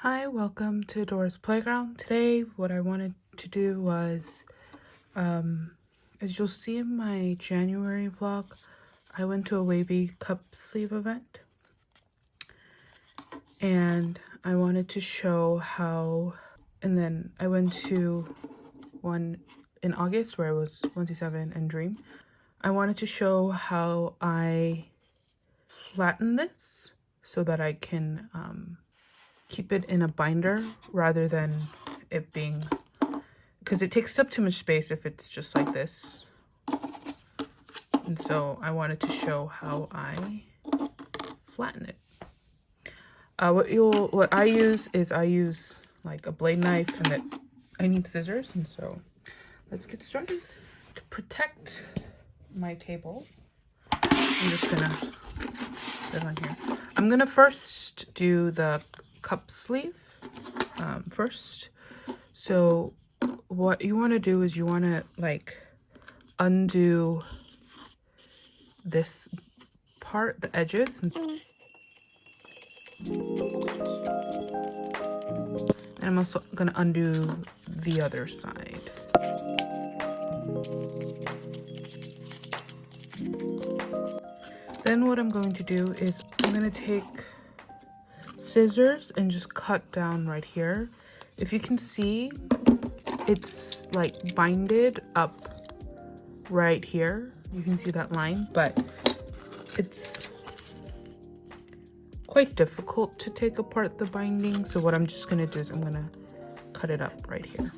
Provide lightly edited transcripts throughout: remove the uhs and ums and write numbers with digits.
Hi, welcome to Dora's Playground. Today, what I wanted to do was, as you'll see in my January vlog, I went to a wavy cup sleeve event. And I wanted to show how, and then I went to one in August where I was 27 and Dream. I wanted to show how I flatten this so that I can keep it in a binder rather than it being, because it takes up too much space if it's just like this. And so I wanted to show how I flatten it. What I use is like a blade knife, and that I need scissors, and so let's get started. To protect my table, I'm just gonna put it on here. I'm gonna first do the cup sleeve first. So what you want to do is you want to like undo this part, the edges, and I'm also gonna undo the other side. Then what I'm going to do is I'm gonna take scissors and just cut down right here. If you can see, it's like binded up right here. You can see that line, but it's quite difficult to take apart the binding. So what I'm just gonna do is I'm gonna cut it up right here.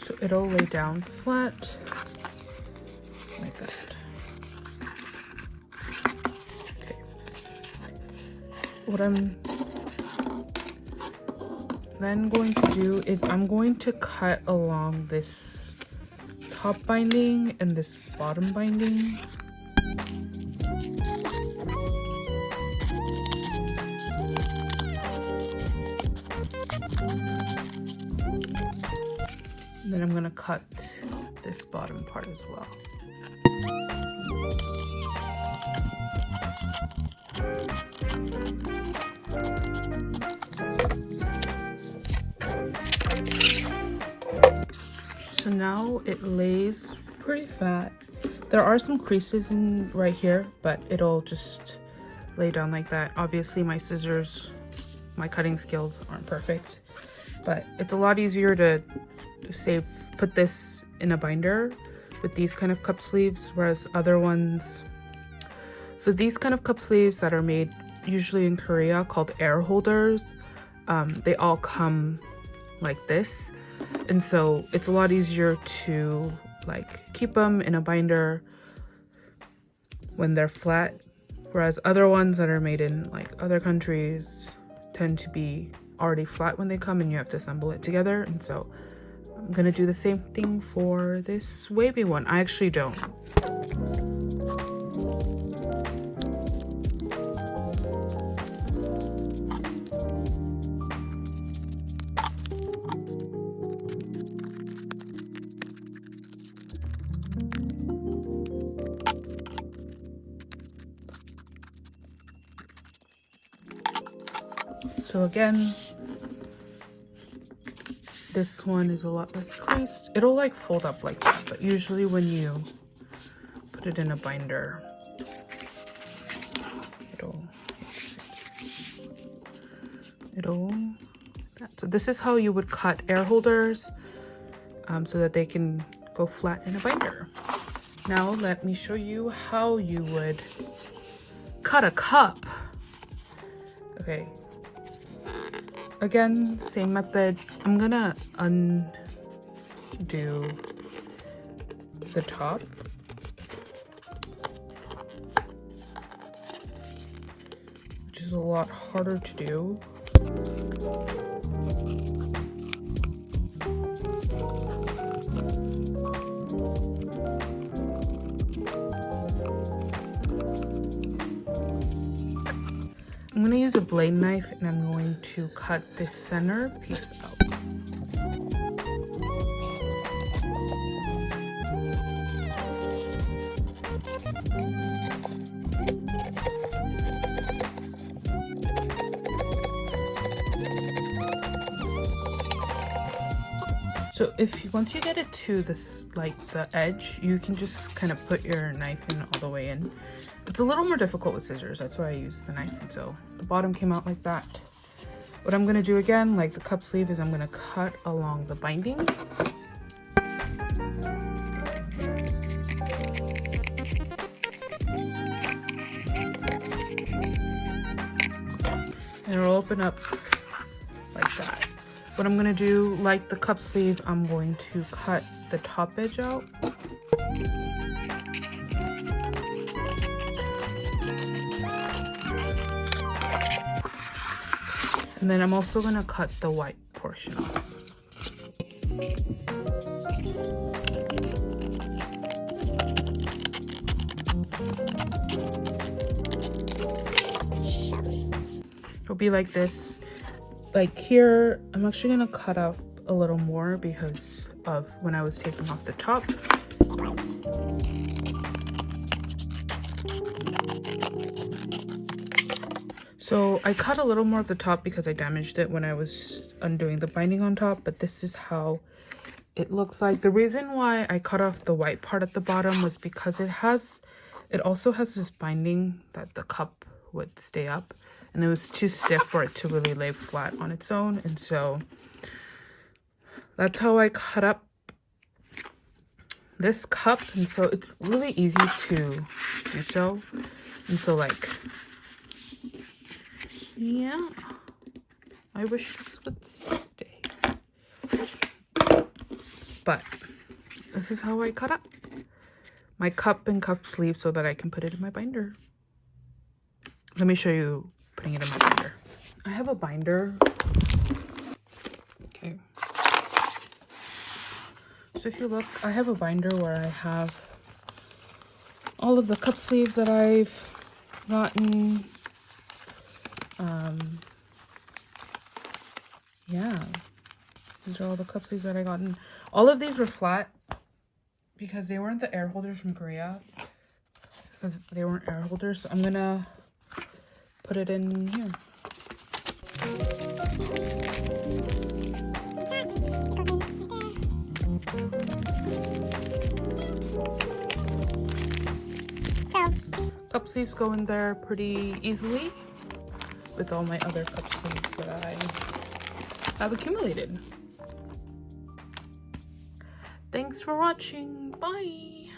So it'll lay down flat like that. Okay. What I'm then going to do is I'm going to cut along this top binding and this bottom binding. And then I'm gonna cut this bottom part as well. So now it lays pretty flat. There are some creases in right here, but it'll just lay down like that. Obviously my scissors, my cutting skills aren't perfect, but it's a lot easier to put this in a binder with these kind of cup sleeves, whereas other ones, so these kind of cup sleeves that are made usually in Korea called airholders, they all come like this, and so it's a lot easier to like keep them in a binder when they're flat, whereas other ones that are made in like other countries tend to be already flat when they come and you have to assemble it together. And so I'm gonna do the same thing for this wavy one. I actually don't. So again, this one is a lot less creased. It'll like fold up like that, but usually when you put it in a binder, so this is how you would cut air holders so that they can go flat in a binder. Now let me show you how you would cut a cup. Okay. Again, same method. I'm gonna undo the top. Which is a lot harder to do. I'm gonna use a blade knife and I'm going to cut this center piece out. So once you get it to this, like the edge, you can just kind of put your knife in all the way in. It's a little more difficult with scissors, that's why I use the knife. And so the bottom came out like that. What I'm gonna do again, like the cup sleeve, is I'm gonna cut along the binding. And it'll open up like that. What I'm gonna do, like the cup sleeve, I'm going to cut the top edge out. And then I'm also gonna cut the white portion off. It'll be like this. Like here, I'm actually gonna cut out a little more because of when I was taking off the top. So I cut a little more of the top because I damaged it when I was undoing the binding on top, but this is how it looks like. The reason why I cut off the white part at the bottom was because it also has this binding that the cup would stay up, and it was too stiff for it to really lay flat on its own. And so that's how I cut up this cup. And so it's really easy to do so. And so like, yeah, I wish this would stay. But this is how I cut up my cup and cup sleeve so that I can put it in my binder. Let me show you putting it in my binder. I have a binder. Okay. So if you look, I have a binder where I have all of the cup sleeves that I've gotten. Yeah, these are all the cup sleeves that I gotten. All of these were flat because they weren't the air holders from Korea. Because they weren't air holders, so I'm gonna put it in here. Cup sleeves go in there pretty easily with all my other cup sleeves that I have accumulated. Thanks for watching. Bye.